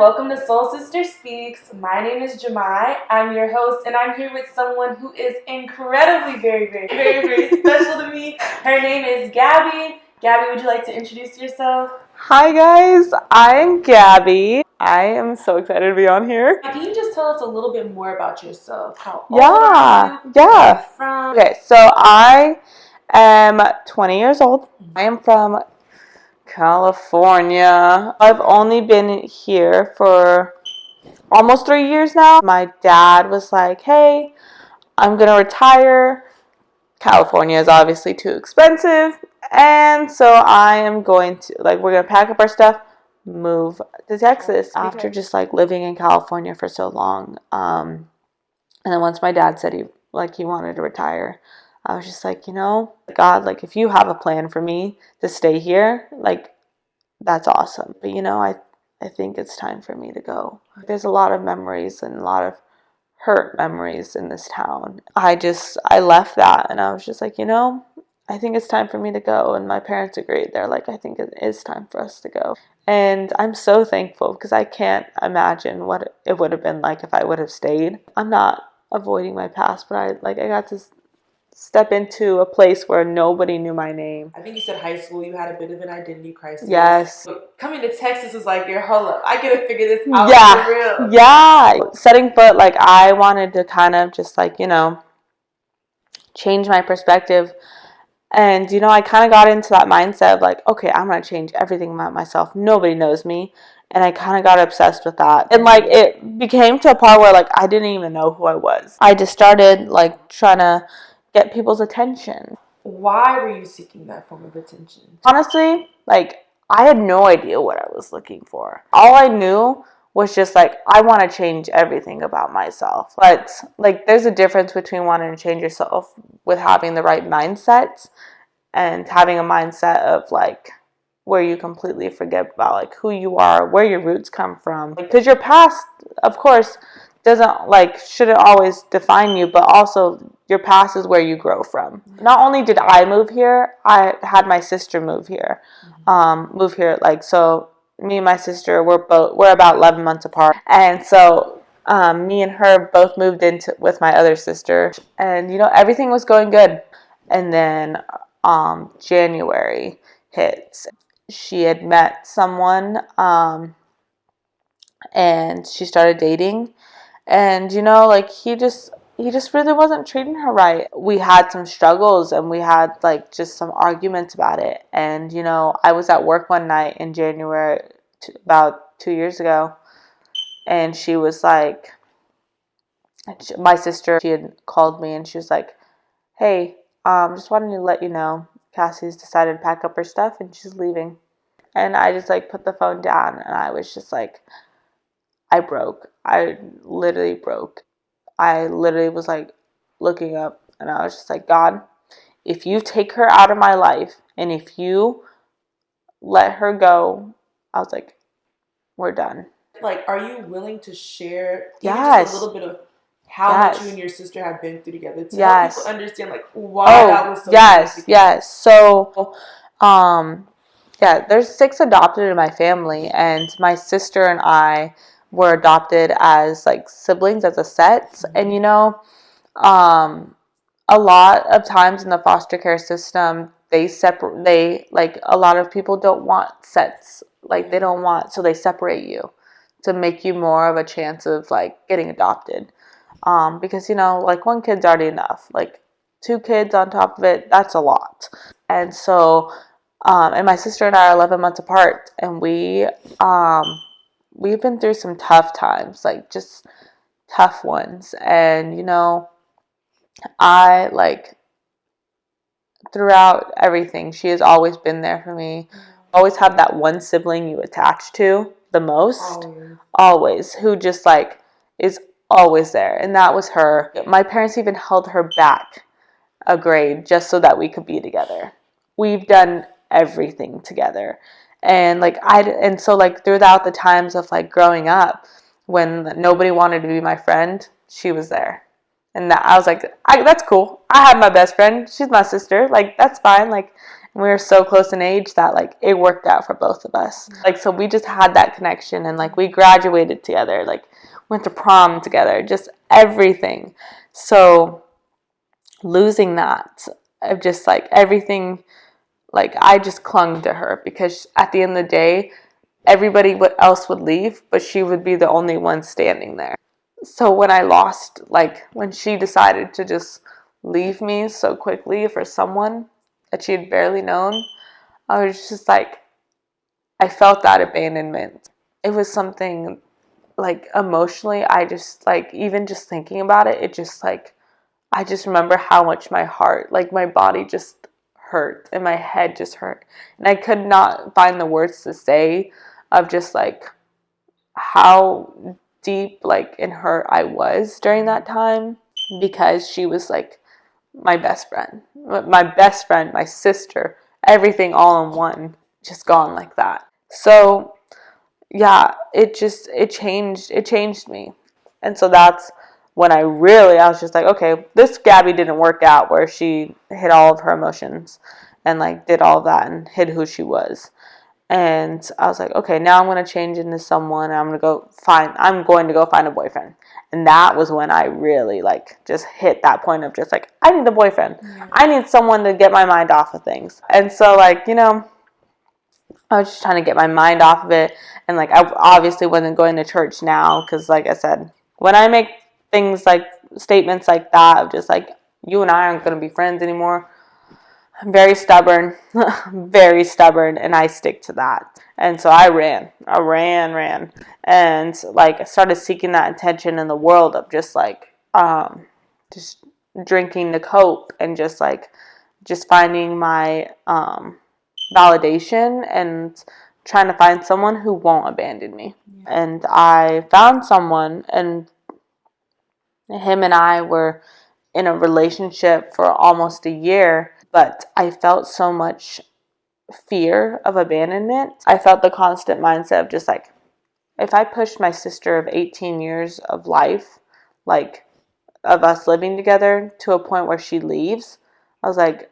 Welcome to Soul Sister Speaks. My name is JEMAI. I'm your host, and I'm here with someone who is incredibly, very special to me. Her name is Gabby. Gabby, would you like to introduce yourself? Hi guys, I'm Gabby. I am so excited to be on here. Can you just tell us a little bit more about yourself? How old are you? Yeah. Where are you from? Okay, so I am 20 years old. I am from California. I've only been here for almost 3 years now. My dad was like, hey, I'm going to retire. California is obviously too expensive. And so I am going to, we're going to pack up our stuff, move to Texas after just living in California for so long. And then once my dad said he wanted to retire, I was just like, God, if you have a plan for me to stay here, that's awesome. But I think it's time for me to go. There's a lot of memories and a lot of hurt memories in this town. I left that and I was just like, I think it's time for me to go. And my parents agreed. They're like, I think it is time for us to go. And I'm so thankful because I can't imagine what it would have been like if I would have stayed. I'm not avoiding my past, but I got to step into a place where nobody knew my name. I think you said high school, you had a bit of an identity crisis. Yes. But coming to Texas was like, hold up, I gotta figure this out for real. Yeah. Setting foot, I wanted to kind of just change my perspective. And, I kind of got into that mindset of okay, I'm going to change everything about myself. Nobody knows me. And I kind of got obsessed with that. And it became to a part where I didn't even know who I was. I just started trying to get people's attention. Why were you seeking that form of attention? Honestly, I had no idea what I was looking for. All I knew was just I want to change everything about myself. But there's a difference between wanting to change yourself with having the right mindset and having a mindset of where you completely forget about who you are, where your roots come from. Because your past, of course, doesn't shouldn't always define you, but also your past is where you grow from. Not only did I move here, I had my sister move here. So me and my sister, we're about 11 months apart. And so me and her both moved into with my other sister, and everything was going good. And then January hits. She had met someone and she started dating, and he just really wasn't treating her right. We had some struggles and we had just some arguments about it. And I was at work one night in January about 2 years ago, and she was my sister, she had called me and she was like, hey, just wanted to let you know Cassie's decided to pack up her stuff and she's leaving. And I just put the phone down, and I was just I broke. I literally broke. I literally was looking up, and I was just God, if you take her out of my life and if you let her go, I was we're done. Are you willing to share Yes. Just a little bit of how much you and your sister have been through together to help people understand why that was so significant? Yes. So there's 6 adopted in my family, and my sister and I were adopted as siblings, as a set. Mm-hmm. And a lot of times in the foster care system, they a lot of people don't want sets, they don't want, so they separate you to make you more of a chance of getting adopted. Because one kid's already enough. 2 kids on top of it, that's a lot. And so and my sister and I are 11 months apart, and we've been through some tough times, just tough ones. And I throughout everything, she has always been there for me. Always have that one sibling you attach to the most, always, who just is always there, and that was her. My parents even held her back a grade just so that we could be together. We've done everything together. And so throughout the times of growing up, when nobody wanted to be my friend, she was there. And that, I was that's cool. I have my best friend. She's my sister. That's fine. And we were so close in age that, like, it worked out for both of us. Like, so we just had that connection, and, like, we graduated together, like, went to prom together, just everything. So losing that, of just, like, everything, like, I just clung to her because at the end of the day, everybody else would leave, but she would be the only one standing there. So when I lost, like, when she decided to just leave me so quickly for someone that she had barely known, I was just like, I felt that abandonment. It was something, like, emotionally, I just, like, even just thinking about it, it just, like, I just remember how much my heart, like, my body just hurt and my head just hurt. And I could not find the words to say of just, like, how deep, like, in hurt I was during that time, because she was, like, my best friend, my sister, everything all in one, just gone like that. So yeah, it changed me. And so that's when I was just like, okay, this Gabby didn't work out, where she hid all of her emotions and, like, did all of that and hid who she was. And I was like, okay, now I'm going to change into someone, and I'm going to go find a boyfriend. And that was when I really, like, just hit that point of just, like, I need a boyfriend. Yeah. I need someone to get my mind off of things. And so, like, I was just trying to get my mind off of it. And, like, I obviously wasn't going to church now because, like I said, when I make things like statements like that of just, like, you and I aren't going to be friends anymore, I'm very stubborn, very stubborn, and I stick to that. And so I ran, and, like, I started seeking that attention in the world of just, like, just drinking to cope, and just, like, just finding my validation and trying to find someone who won't abandon me. Yeah. And I found someone, and him and I were in a relationship for almost a year, but I felt so much fear of abandonment. I felt the constant mindset of just, like, if I pushed my sister of 18 years of life, like, of us living together, to a point where she leaves, I was like,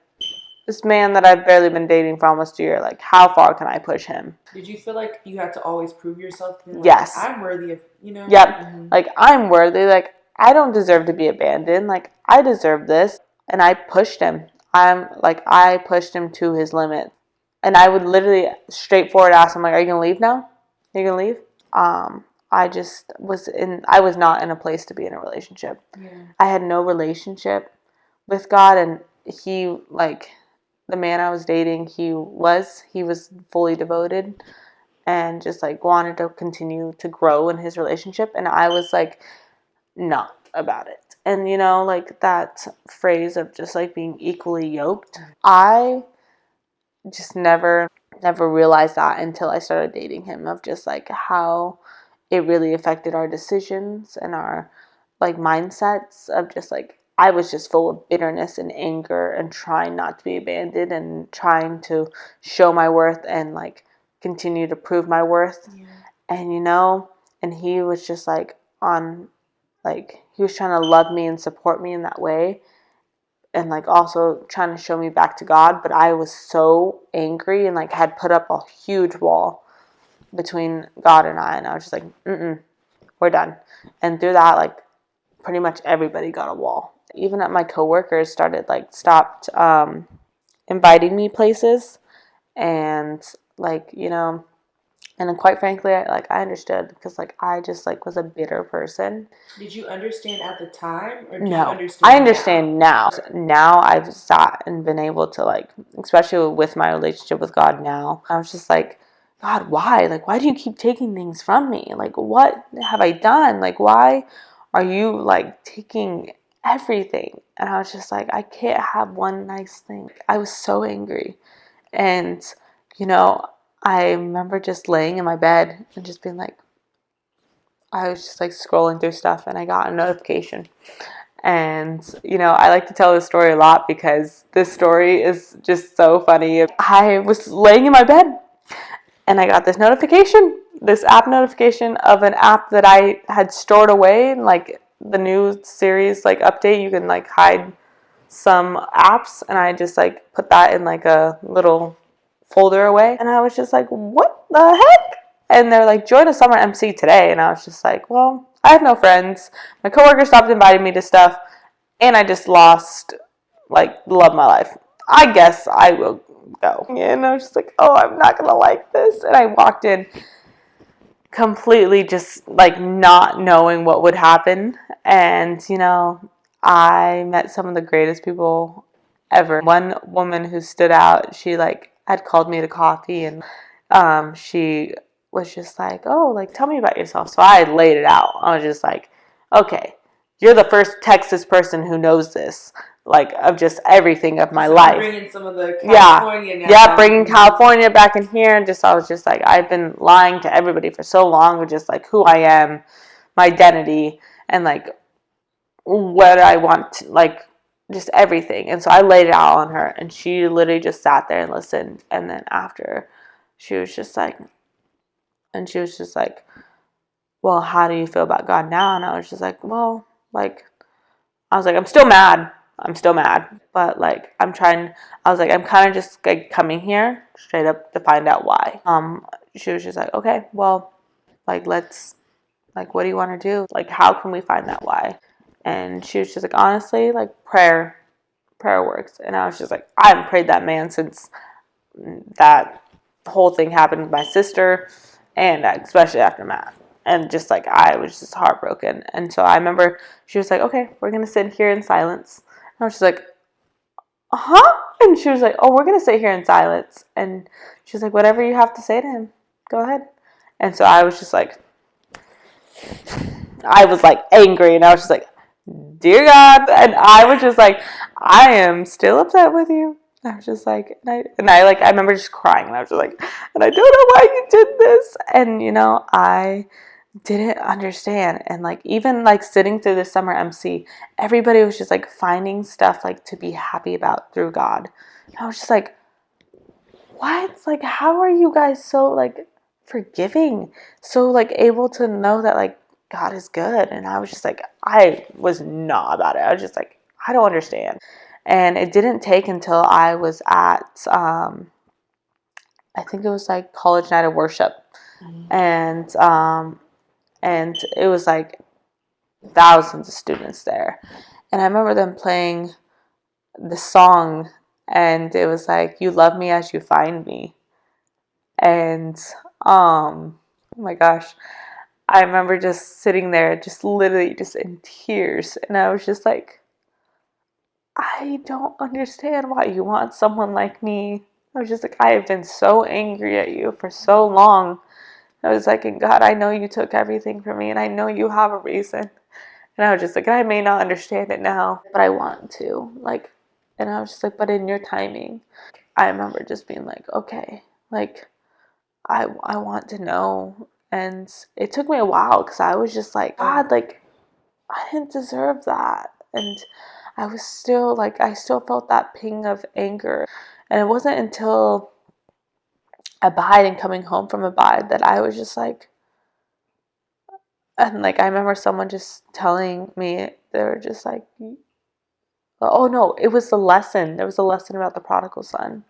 this man that I've barely been dating for almost a year, like, how far can I push him? Did you feel like you had to always prove yourself? Like, yes. I'm worthy of, Yep. Mm-hmm. Like, I'm worthy. Like, I don't deserve to be abandoned. Like, I deserve this. And I pushed him. I pushed him to his limit. And I would literally straightforward ask him, like, are you going to leave now? Are you going to leave? I was not in a place to be in a relationship. Yeah. I had no relationship with God, and he, like, the man I was dating, he was fully devoted and just, like, wanted to continue to grow in his relationship. And I was, like, not about it. And, like, that phrase of just, like, being equally yoked, I just never realized that until I started dating him, of just, like, how it really affected our decisions and our, like, mindsets of just, like, I was just full of bitterness and anger and trying not to be abandoned and trying to show my worth and, like, continue to prove my worth. Yeah. And, and he was just, like, he was trying to love me and support me in that way. And, like, also trying to show me back to God. But I was so angry and, like, had put up a huge wall between God and I. And I was just like, we're done. And through that, like, pretty much everybody got a wall. Even at my coworkers stopped inviting me places. And, like, and then, quite frankly, I understood, because, like, I just, like, was a bitter person. Did you understand at the time, or no? You understand I understand now. Now I've sat and been able to, like, especially with my relationship with God now, I was just like, God, why? Like, why do you keep taking things from me? Like, what have I done? Like, why are you, like, taking everything? And I was just like, I can't have one nice thing. I was so angry. And, I remember just laying in my bed and just being like, I was just, like, scrolling through stuff, and I got a notification. And, I like to tell this story a lot because this story is just so funny. I was laying in my bed, and I got this app notification of an app that I had stored away, and, like, the new series, like, update, you can, like, hide some apps, and I just like put that in like a little folder away. And I was just like, what the heck? And they're like, join a summer MC today. And I was just like, well, I have no friends. My coworker stopped inviting me to stuff, and I just lost like the love of my life. I guess I will go. And I was just like, oh, I'm not gonna like this. And I walked in completely just like not knowing what would happen. And I met some of the greatest people ever. One woman who stood out, she like had called me to coffee, and she was just like, oh, like tell me about yourself. So I laid it out. I was just like, okay, you're the first Texas person who knows this, like of just everything of my life. Bringing some of the California now. Yeah, bringing California back in here, and just I was just like, I've been lying to everybody for so long with just like who I am, my identity, and like what I want, like just everything. And so I laid it out on her, and she literally just sat there and listened. And then after, she was just like, well, how do you feel about God now? And I was just like, well, like, I was like, I'm still mad, but like I'm trying. I was like, I'm kind of just like coming here straight up to find out why. She was just like, okay, well, like let's, like, what do you want to do? Like, how can we find that why? And she was just like, honestly, like prayer works. And I was just like, I haven't prayed that man since that whole thing happened with my sister, and especially after Matt. And just like, I was just heartbroken. And so I remember she was like, okay, we're going to sit here in silence. And I was just like, and she was like, oh, we're going to sit here in silence. And she was like, whatever you have to say to him, go ahead. And so I was just like, I was like angry, and I was just like, dear God. And I was just like, I am still upset with you. I was just like, and I remember just crying, and I was just like, and I don't know why you did this. And I didn't understand. And like, even like sitting through the summer MC, everybody was just like finding stuff like to be happy about through God. And I was just like, what? Like, how are you guys so like forgiving, so like able to know that like God is good? And I was just like, I was not about it. I was just like, I don't understand. And it didn't take until I was at I think it was like college night of worship. And it was like thousands of students there, and I remember them playing the song, and it was like, you love me as you find me. And oh my gosh, I remember just sitting there just literally just in tears, and I was just like, I don't understand why you want someone like me. I was just like, I have been so angry at you for so long. I was like, and God, I know you took everything from me, and I know you have a reason. And I was just like, I may not understand it now, but I want to. Like, and I was just like, but in your timing. I remember just being like, okay, like, I want to know. And it took me a while, because I was just like, God, like, I didn't deserve that. And I was still like, I still felt that ping of anger. And it wasn't until Abide and coming home from Abide that I was just like, and like I remember someone just telling me, they were just like, oh no, it was the lesson. There was a lesson about the prodigal son.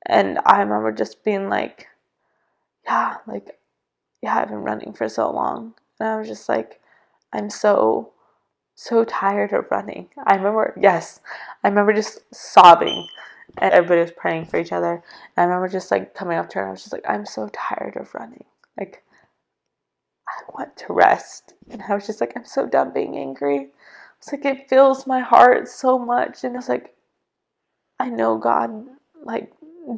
And I remember just being like, yeah, I've been running for so long. And I was just like, I'm so tired of running. I remember just sobbing, and everybody was praying for each other. And I remember just like coming up to her, and I was just like, I'm so tired of running. Like, I want to rest. And I was just like, I'm so done being angry. It's like, it fills my heart so much. And it's like, I know God like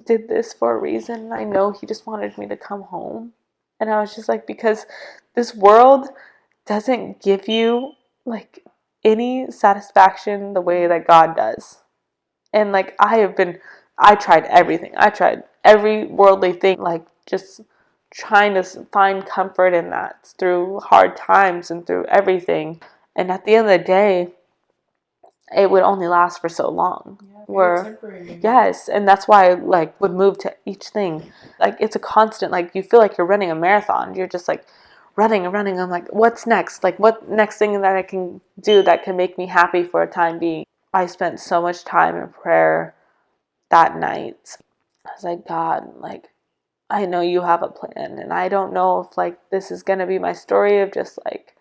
did this for a reason. I know he just wanted me to come home. And I was just like, because this world doesn't give you like any satisfaction the way that God does. And like, I tried everything. I tried every worldly thing, like just trying to find comfort in that through hard times and through everything. And at the end of the day, it would only last for so long. Yes, and that's why I like would move to each thing. Like, it's a constant, like, you feel like you're running a marathon. You're just like running and running. I'm like, what's next? Like, what next thing that I can do that can make me happy for a time being? I spent so much time in prayer that night. I was like, God, like, I know you have a plan, and I don't know if, like, this is going to be my story of just, like,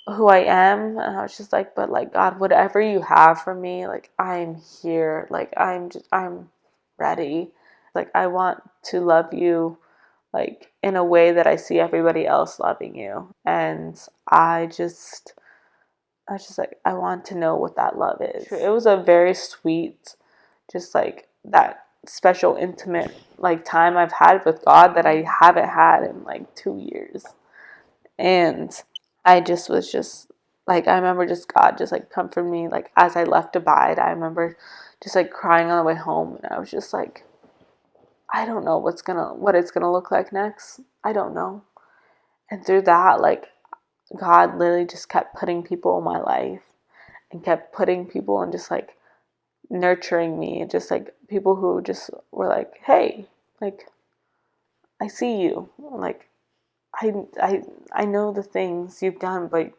who I am. And I was just like, but, like, God, whatever you have for me, like, I'm here. Like, I'm ready. Like, I want to love you, like, in a way that I see everybody else loving you. And I was just like, I want to know what that love is. It was a very sweet, just like that special, intimate, like, time I've had with God that I haven't had in like 2 years. And I just was just like, I remember just God just like comforted me, like, as I left Abide. I remember just like crying on the way home, and I was just like, I don't know what it's gonna look like next. I don't know. And through that, like, God literally just kept putting people in my life, and kept putting people and just like nurturing me, and just like people who just were like, hey, like, I see you, like, I know the things you've done, but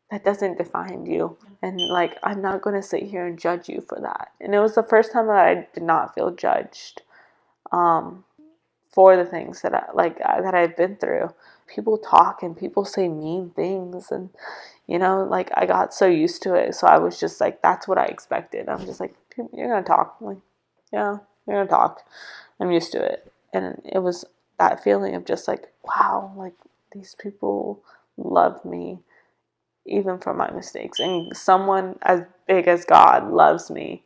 that doesn't define you, and like, I'm not going to sit here and judge you for that. And it was the first time that I did not feel judged for the things that that I've been through. People talk and people say mean things, and like, I got so used to it, so I was just like, that's what I expected. I'm just like, you're gonna talk. I'm like, yeah, you're gonna talk. I'm used to it. And it was that feeling of just like, wow, like, these people love me even for my mistakes, and someone as big as God loves me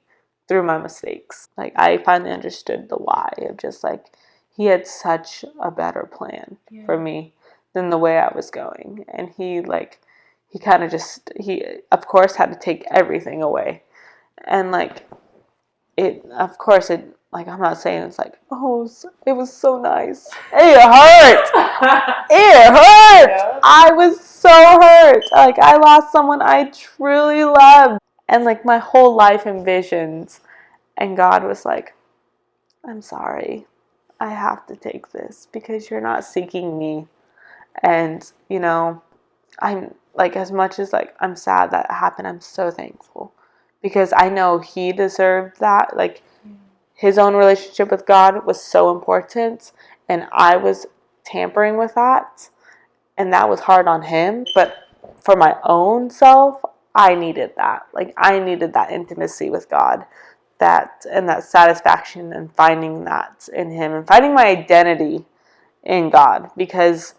through my mistakes. Like, I finally understood the why of just like, he had such a better plan for me than the way I was going. And he kind of just, he of course had to take everything away. And like, of course, like, I'm not saying it's like, oh, it was so nice. It hurt. It hurt. Yeah. I was so hurt. Like, I lost someone I truly loved, and like, my whole life and visions. And God was like, I'm sorry. I have to take this because you're not seeking me. And, I'm like, as much as like, I'm sad that happened, I'm so thankful, because I know he deserved that. Like, his own relationship with God was so important, and I was tampering with that, and that was hard on him. But for my own self, I needed that. Like, I needed that intimacy with God, that satisfaction, and finding that in him, and finding my identity in God, because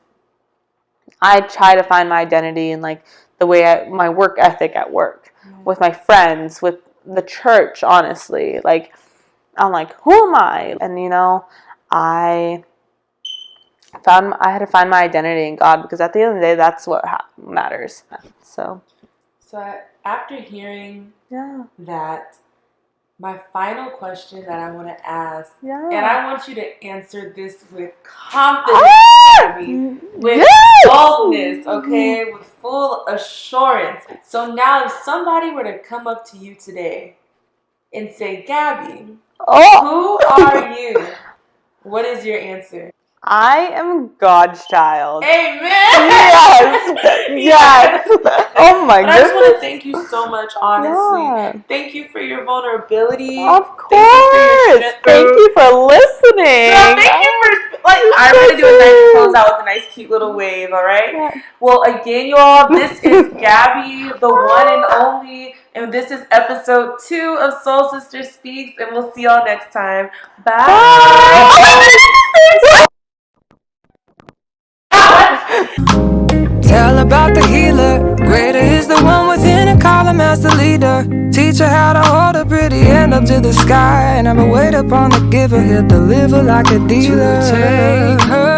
I try to find my identity in like the way my work ethic at work, with my friends, with the church, honestly. Like, I'm like, who am I? And I had to find my identity in God, because at the end of the day, that's what matters. So after hearing that, my final question that I want to ask, and I want you to answer this with confidence, with boldness, okay, with full assurance. So now, if somebody were to come up to you today and say, Gabby, who are you? What is your answer? I am God's child. Amen. Yes. Oh my goodness. I just want to thank you so much, honestly. Yeah. Thank you for your vulnerability. Of course. Thank you for listening. No, thank you for, like, I'm going to do a nice close out with a nice cute little wave, all right? Yeah. Well, again, y'all, this is Gabby, the one and only, and this is episode 2 of Soul Sister Speaks, and we'll see y'all next time. Bye. Tell about the healer. Greater is the one within, and call him as the leader. Teach her how to hold a pretty end up to the sky. Never wait upon the giver, he'll deliver like a dealer. To take her